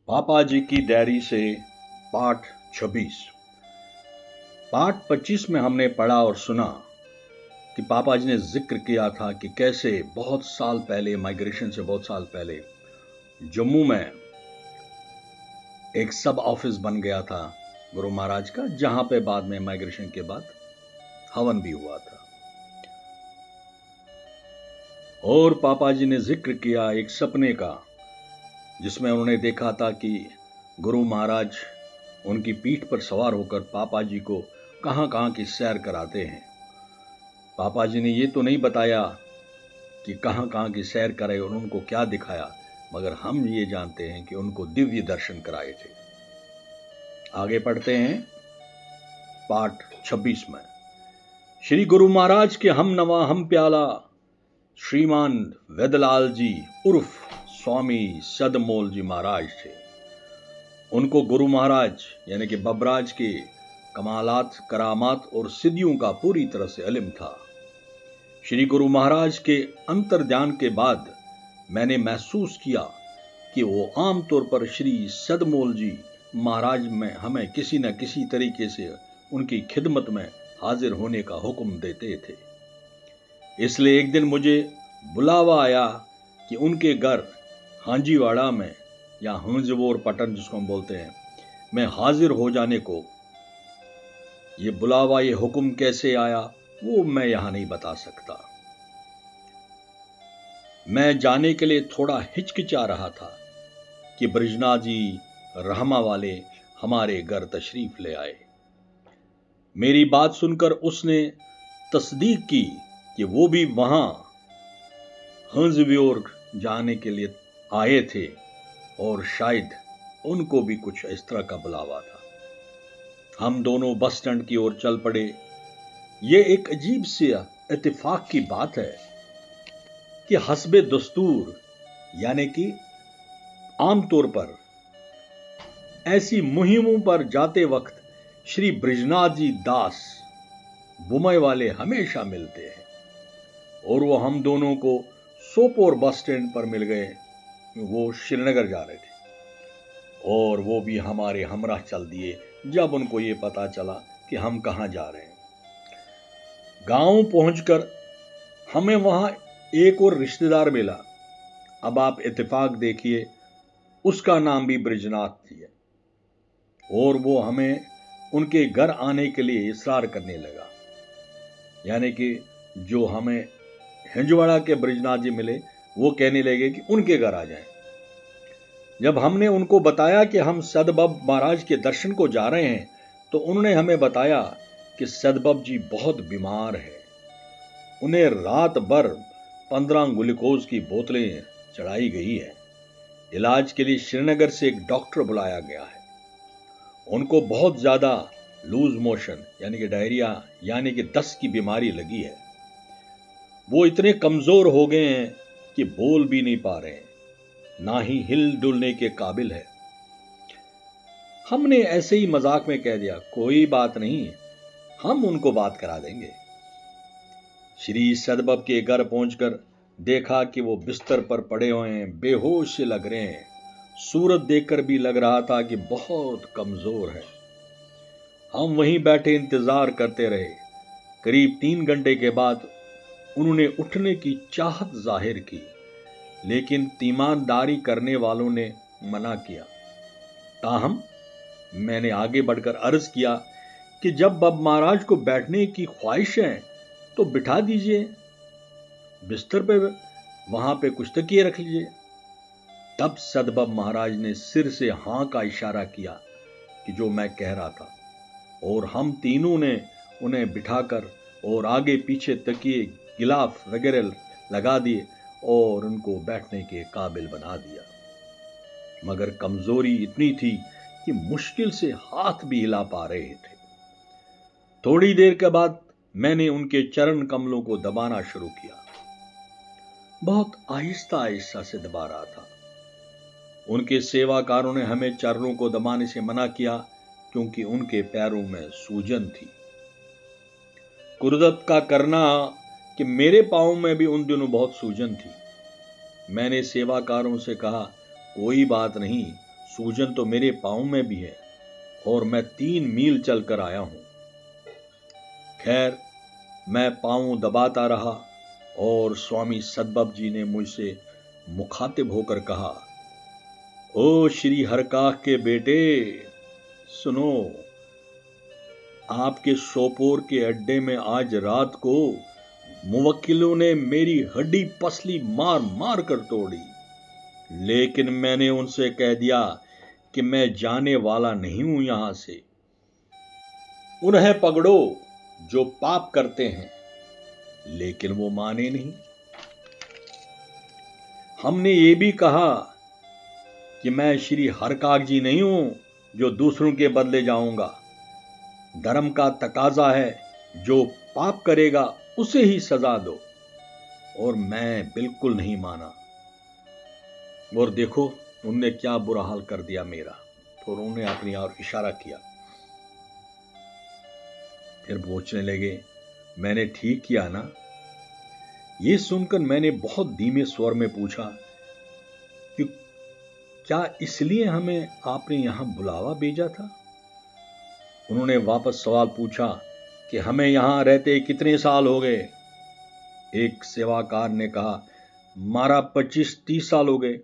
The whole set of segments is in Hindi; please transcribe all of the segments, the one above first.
पापा जी की डायरी से पाठ 26। पाठ 25 में हमने पढ़ा और सुना कि पापा जी ने जिक्र किया था कि कैसे बहुत साल पहले, माइग्रेशन से बहुत साल पहले, जम्मू में एक सब ऑफिस बन गया था गुरु महाराज का, जहां पे बाद में माइग्रेशन के बाद हवन भी हुआ था। और पापा जी ने जिक्र किया एक सपने का, जिसमें उन्होंने देखा था कि गुरु महाराज उनकी पीठ पर सवार होकर पापा जी को कहां कहां की सैर कराते हैं। पापा जी ने ये तो नहीं बताया कि कहां कहां की सैर कराई और उनको क्या दिखाया, मगर हम ये जानते हैं कि उनको दिव्य दर्शन कराए थे। आगे पढ़ते हैं पाठ 26 में। श्री गुरु महाराज के हम नवा हम प्याला श्रीमान वेदलाल जी उर्फ स्वामी सदमोल जी महाराज थे। उनको गुरु महाराज यानी कि बबराज के कमालात, करामात और सिद्धियों का पूरी तरह से इल्म था। श्री गुरु महाराज के अंतर्ध्यान के बाद मैंने महसूस किया कि वो आमतौर पर श्री सदमोल जी महाराज में हमें किसी न किसी तरीके से उनकी खिदमत में हाजिर होने का हुक्म देते थे। इसलिए एक दिन मुझे बुलावा आया कि उनके घर हांजीवाड़ा में या हंजवोर पटन जिसको हम बोलते हैं, मैं हाजिर हो जाने को। ये बुलावा, ये हुक्म कैसे आया वो मैं यहां नहीं बता सकता। मैं जाने के लिए थोड़ा हिचकिचा रहा था कि ब्रजनाथ जी रहमा वाले हमारे घर तशरीफ ले आए। मेरी बात सुनकर उसने तस्दीक की कि वो भी वहां हंजव्योर जाने के लिए आए थे और शायद उनको भी कुछ इस तरह का बुलावा था। हम दोनों बस स्टैंड की ओर चल पड़े। ये एक अजीब सी इत्तेफाक की बात है कि हस्बे दस्तूर यानी कि आमतौर पर ऐसी मुहिमों पर जाते वक्त श्री ब्रजनाथ जी दास बुमई वाले हमेशा मिलते हैं और वो हम दोनों को सोपोर बस स्टैंड पर मिल गए। वो श्रीनगर जा रहे थे और वो भी हमारे हमराह चल दिए जब उनको ये पता चला कि हम कहां जा रहे हैं। गांव पहुंचकर हमें वहां एक और रिश्तेदार मिला। अब आप इत्तेफाक देखिए, उसका नाम भी ब्रजनाथ जी है और वो हमें उनके घर आने के लिए इसरार करने लगा। यानी कि जो हमें हिंजवाड़ा के ब्रजनाथ जी मिले वो कहने लगे कि उनके घर आ जाएं। जब हमने उनको बताया कि हम सदबब महाराज के दर्शन को जा रहे हैं तो उन्होंने हमें बताया कि सदबब जी बहुत बीमार है। उन्हें रात भर 15 ग्लूकोज की बोतलें चढ़ाई गई है। इलाज के लिए श्रीनगर से एक डॉक्टर बुलाया गया है। उनको बहुत ज्यादा लूज मोशन यानी कि डायरिया यानी कि दस्त की बीमारी लगी है। वो इतने कमजोर हो गए हैं कि बोल भी नहीं पा रहे हैं, ना ही हिल डुलने के काबिल है। हमने ऐसे ही मजाक में कह दिया, कोई बात नहीं, हम उनको बात करा देंगे। श्री सदबब के घर पहुंचकर देखा कि वो बिस्तर पर पड़े हुए हैं, बेहोश से लग रहे हैं। सूरत देखकर भी लग रहा था कि बहुत कमजोर है। हम वहीं बैठे इंतजार करते रहे। करीब 3 घंटे के बाद उन्होंने उठने की चाहत जाहिर की, लेकिन तीमानदारी करने वालों ने मना किया। ताहम मैंने आगे बढ़कर अर्ज किया कि जब बब महाराज को बैठने की ख्वाहिश है तो बिठा दीजिए, बिस्तर पे वहां पे कुछ तकिए रख लीजिए। तब सदबब महाराज ने सिर से हां का इशारा किया कि जो मैं कह रहा था, और हम तीनों ने उन्हें बिठाकर और आगे पीछे तकिए, गिलाफ वगैरह लगा दिए और उनको बैठने के काबिल बना दिया। मगर कमजोरी इतनी थी कि मुश्किल से हाथ भी हिला पा रहे थे। थोड़ी देर के बाद मैंने उनके चरण कमलों को दबाना शुरू किया। बहुत आहिस्ता आहिस्ता से दबा रहा था। उनके सेवाकारों ने हमें चरणों को दबाने से मना किया क्योंकि उनके पैरों में सूजन थी। कुर्दत का करना कि मेरे पांव में भी उन दिनों बहुत सूजन थी। मैंने सेवाकारों से कहा, कोई बात नहीं, सूजन तो मेरे पांव में भी है और मैं 3 मील चलकर आया हूं। खैर, मैं पांव दबाता रहा और स्वामी सदबब जी ने मुझसे मुखातिब होकर कहा, ओ श्री हरकाख के बेटे, सुनो, आपके सोपोर के अड्डे में आज रात को मुवक्किलों ने मेरी हड्डी पसली मार मार कर तोड़ी, लेकिन मैंने उनसे कह दिया कि मैं जाने वाला नहीं हूं यहां से। उन्हें पकड़ो जो पाप करते हैं, लेकिन वो माने नहीं। हमने ये भी कहा कि मैं श्री हरकाख जी नहीं हूं जो दूसरों के बदले जाऊंगा। धर्म का तकाजा है, जो पाप करेगा उसे ही सजा दो, और मैं बिल्कुल नहीं माना। और देखो उनने क्या बुरा हाल कर दिया मेरा। तो उन्होंने अपनी ओर इशारा किया। फिर पूछने लगे, मैंने ठीक किया ना? ये सुनकर मैंने बहुत धीमे स्वर में पूछा कि क्या इसलिए हमें आपने यहां बुलावा भेजा था? उन्होंने वापस सवाल पूछा कि हमें यहां रहते कितने साल हो गए? एक सेवाकार ने कहा, मारा 25-30 साल हो गए।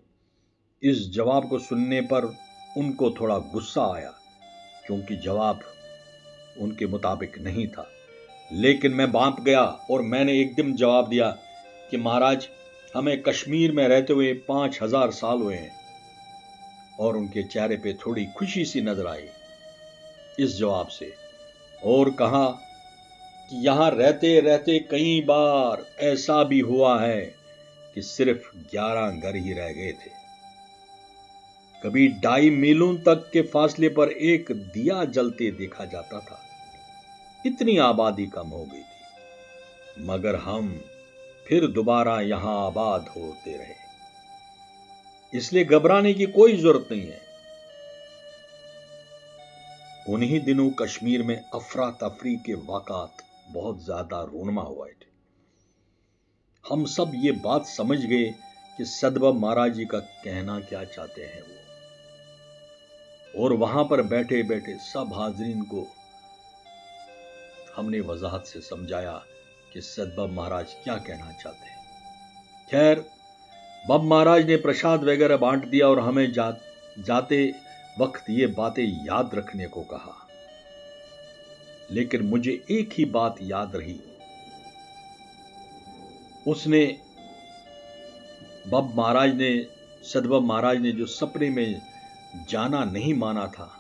इस जवाब को सुनने पर उनको थोड़ा गुस्सा आया, क्योंकि जवाब उनके मुताबिक नहीं था। लेकिन मैं बांप गया और मैंने एकदम जवाब दिया कि महाराज, हमें कश्मीर में रहते हुए 5000 साल हुए हैं। और उनके चेहरे पे थोड़ी खुशी सी नजर आई इस जवाब से, और कहा कि यहां रहते रहते कई बार ऐसा भी हुआ है कि सिर्फ 11 घर ही रह गए थे। कभी 2.5 मीलों तक के फासले पर एक दिया जलते देखा जाता था। इतनी आबादी कम हो गई थी, मगर हम फिर दोबारा यहां आबाद होते रहे, इसलिए घबराने की कोई जरूरत नहीं है। उन्हीं दिनों कश्मीर में अफरा तफरी के वाक़ात बहुत ज्यादा रोनमा हुए थे। हम सब ये बात समझ गए कि सदबब महाराज जी का कहना क्या चाहते हैं वो, और वहां पर बैठे बैठे सब हाजरीन को हमने वजाहत से समझाया कि सदबब महाराज क्या कहना चाहते हैं। खैर, बब महाराज ने प्रसाद वगैरह बांट दिया और हमें जाते वक्त ये बातें याद रखने को कहा। लेकिन मुझे एक ही बात याद रही। उसने सदबब महाराज ने जो सपने में जाना नहीं माना था,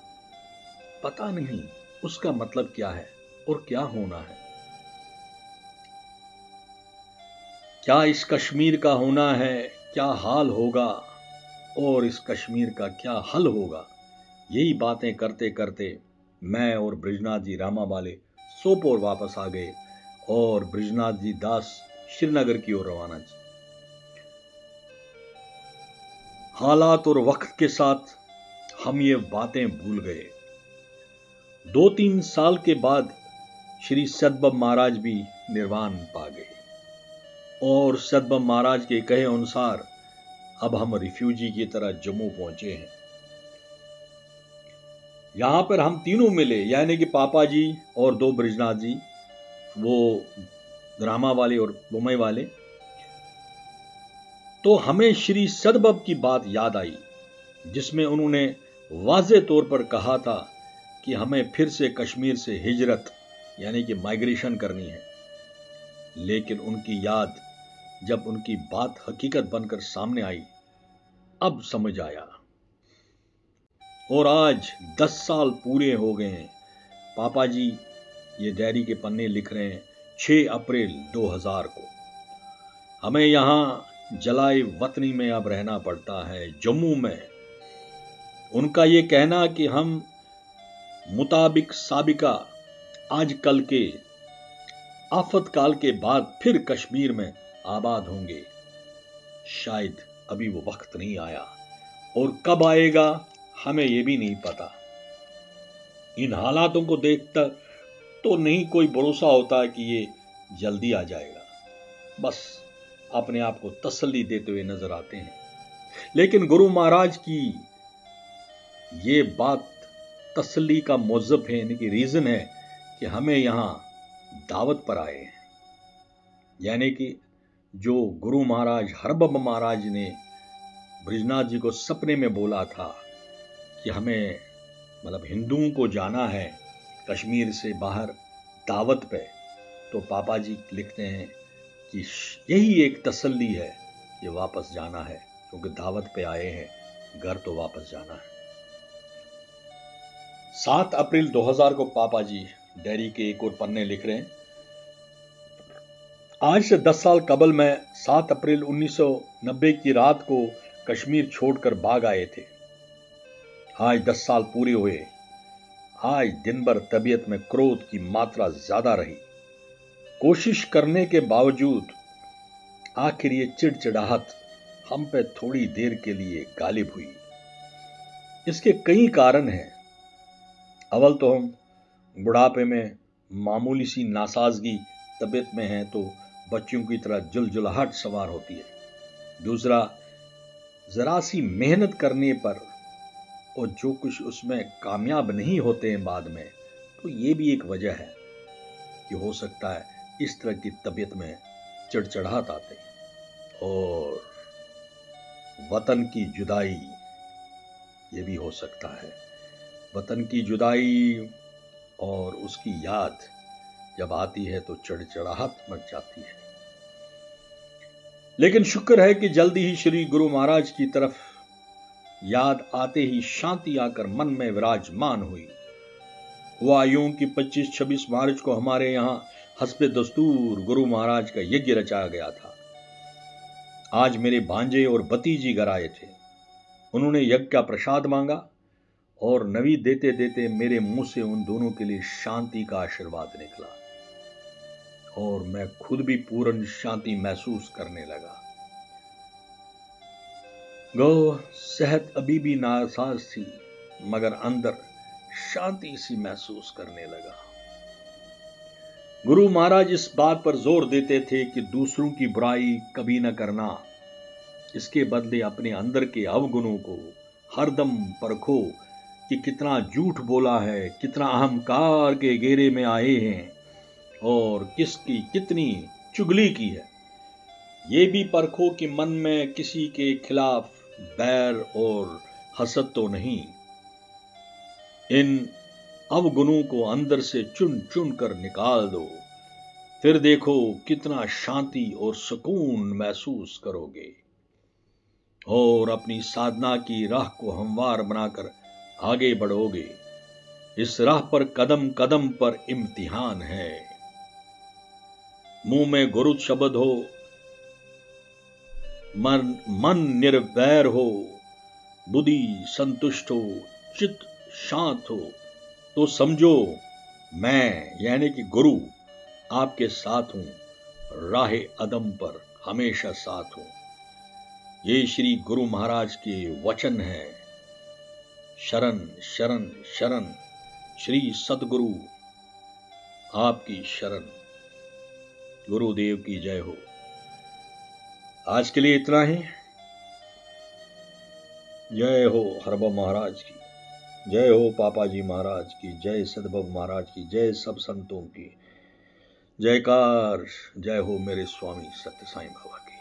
पता नहीं उसका मतलब क्या है और क्या होना है। क्या इस कश्मीर का होना है, क्या हाल होगा, और इस कश्मीर का क्या हल होगा। यही बातें करते करते मैं और बृजनाथ जी रामा वाले सोपोर वापस आ गए और बृजनाथ जी दास श्रीनगर की ओर रवाना। हालात और वक्त के साथ हम ये बातें भूल गए। 2-3 साल के बाद श्री सदबब महाराज भी निर्वाण पा गए, और सदबब महाराज के कहे अनुसार अब हम रिफ्यूजी की तरह जम्मू पहुंचे हैं। यहां पर हम तीनों मिले, यानी कि पापा जी और 2 बृजनाथ जी, वो रामा वाले और बुमई वाले। तो हमें श्री सदबब की बात याद आई, जिसमें उन्होंने वाज़े तौर पर कहा था कि हमें फिर से कश्मीर से हिजरत यानी कि माइग्रेशन करनी है। लेकिन उनकी याद जब उनकी बात हकीकत बनकर सामने आई, अब समझ आया। और आज 10 साल पूरे हो गए हैं। पापा जी ये डायरी के पन्ने लिख रहे हैं 6 अप्रैल 2000 को। हमें यहां जलाए वतनी में अब रहना पड़ता है, जम्मू में। उनका ये कहना कि हम मुताबिक साबिका आजकल के आफतकाल के बाद फिर कश्मीर में आबाद होंगे, शायद अभी वो वक्त नहीं आया, और कब आएगा हमें ये भी नहीं पता। इन हालातों को देखकर तो नहीं कोई भरोसा होता कि ये जल्दी आ जाएगा। बस अपने आप को तसल्ली देते हुए नजर आते हैं। लेकिन गुरु महाराज की ये बात तसल्ली का मौजब है, यानी कि रीजन है कि हमें यहाँ दावत पर आए हैं। यानी कि जो गुरु महाराज हरबब महाराज ने ब्रिजनाथ जी को सपने में बोला था कि हमें मतलब हिंदुओं को जाना है कश्मीर से बाहर दावत पे, तो पापा जी लिखते हैं कि यही एक तसल्ली है कि वापस जाना है, क्योंकि दावत पे आए हैं, घर तो वापस जाना है। 7 अप्रैल 2000 को पापा जी डायरी के एक और पन्ने लिख रहे हैं, आज से 10 साल कबल मैं 7 अप्रैल 1990 की रात को कश्मीर छोड़कर भाग आए थे। आज 10 साल पूरे हुए। आज दिन भर तबीयत में क्रोध की मात्रा ज्यादा रही। कोशिश करने के बावजूद आखिर ये चिड़चिड़ाहट हम पे थोड़ी देर के लिए गालिब हुई। इसके कई कारण हैं। अव्वल तो हम बुढ़ापे में मामूली सी नासाजगी तबीयत में है तो बच्चों की तरह जुलजुलाहट सवार होती है। दूसरा, जरा सी मेहनत करने पर और जो कुछ उसमें कामयाब नहीं होते हैं बाद में, तो ये भी एक वजह है कि हो सकता है इस तरह की तबीयत में चिड़चिड़ाहट आते हैं। और वतन की जुदाई, ये भी हो सकता है। वतन की जुदाई और उसकी याद जब आती है तो चिड़चिड़ाहट मच जाती है। लेकिन शुक्र है कि जल्दी ही श्री गुरु महाराज की तरफ याद आते ही शांति आकर मन में विराजमान हुई। हुआ यूं कि 25-26 मार्च को हमारे यहां हस्बे दस्तूर गुरु महाराज का यज्ञ रचाया गया था। आज मेरे भांजे और भतीजी घर आए थे। उन्होंने यज्ञ का प्रसाद मांगा और नवी देते देते मेरे मुंह से उन दोनों के लिए शांति का आशीर्वाद निकला और मैं खुद भी पूर्ण शांति महसूस करने लगा। गो सेहत अभी भी नासाज थी, मगर अंदर शांति सी महसूस करने लगा। गुरु महाराज इस बात पर जोर देते थे कि दूसरों की बुराई कभी न करना, इसके बदले अपने अंदर के अवगुणों को हरदम परखो कि कितना झूठ बोला है, कितना अहंकार के घेरे में आए हैं और किसकी कितनी चुगली की है। ये भी परखो कि मन में किसी के खिलाफ बैर और हसद तो नहीं। इन अवगुणों को अंदर से चुन चुन कर निकाल दो, फिर देखो कितना शांति और सुकून महसूस करोगे और अपनी साधना की राह को हमवार बनाकर आगे बढ़ोगे। इस राह पर कदम कदम पर इम्तिहान है। मुंह में गुरु शब्द हो, मन निर्वैर हो, बुद्धि संतुष्ट हो, चित्त शांत हो, तो समझो मैं यानी कि गुरु आपके साथ हूं, राहे अदम पर हमेशा साथ हूं। ये श्री गुरु महाराज के वचन है। शरण शरण शरण श्री सतगुरु, आपकी शरण। गुरुदेव की जय हो। आज के लिए इतना ही। जय हो हरबब महाराज की, जय हो पापा जी महाराज की, जय सदबब महाराज की, जय सब संतों की जयकार। जय हो मेरे स्वामी सत्य साईं बाबा की।